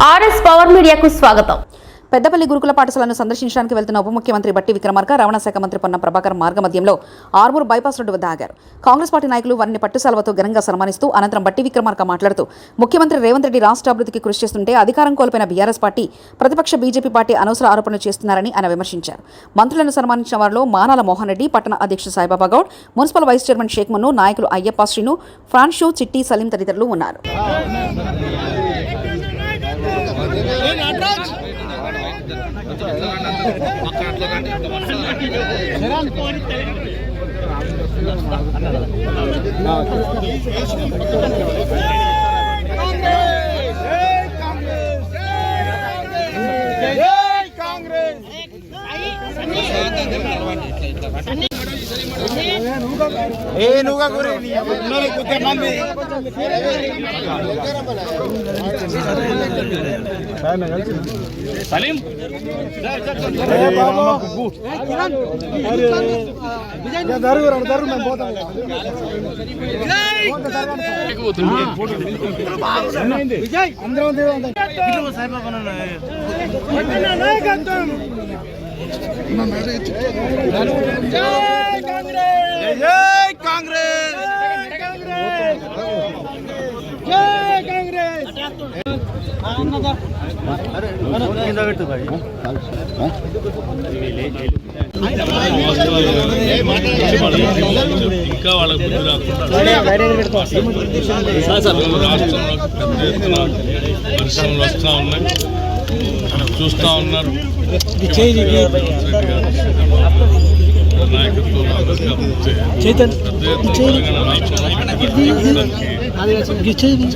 RS power మీడియాకు స్వాగతం. పెద్దపల్లి గురుకుల పాఠశాలను సందర్శించడానికి వెళ్తున్న ఉప ముఖ్యమంత్రి బట్టి విక్రమార్క, రవాణా శాఖ మంత్రి పొన్నం ప్రభాకర్ మార్గమధ్యంలో ఆర్మూర్ బైపాస్ రోడ్డు వద్ద ఆగారు. కాంగ్రెస్ పార్టీ నాయకులు వారిని పట్టుసాల్వతో ఘనంగా సన్మానిస్తూ అనంతరం బట్టి విక్రమార్క మాట్లాడుతూ ముఖ్యమంత్రి రేవంత్ రెడ్డి రాష్ట్ర అభివృద్ధికి కృషి చేస్తుంటే అధికారం కోల్పోయిన బీఆర్ఎస్ పార్టీ, ప్రతిపక్ష బీజేపీ పార్టీ అనవసర ఆరోపణలు చేస్తున్నారని ఆయన విమర్శించారు. మంత్రులను సన్మానించిన వారిలో మానాల మోహన్ రెడ్డి, పట్టణ అధ్యక్షుడు Saibaba Goud, municipal vice chairman Sheikh Mannu, నాయకులు అయ్యప్ప శ్రీను, ఫ్రాన్షు, చిట్టి, సలీం తదితరులు ఉన్నారు. ఇంకా వాళ్ళకు బుద్ధి రాకుండా పరిశ్రమలు వస్తూ ఉన్నాయి, చూస్తూ ఉన్నారు. నాయకత్వం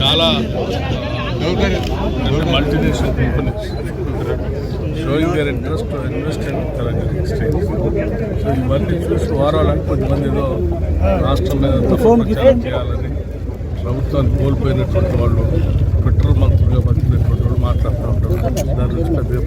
చాలా multinational companies showing their interest to invest in Telangana exchange. So ఇవన్నీ చూసి వారాలని కొంతమంది ఏదో రాష్ట్రం మీద ప్రచారం చేయాలని ప్రభుత్వాన్ని కోల్పోయినటువంటి వాళ్ళు, ట్విట్టర్ మంత్రులుగా బతికినటువంటి వాళ్ళు మాట్లాడుతూ ఉంటారు. దాని నుంచి పెద్దగా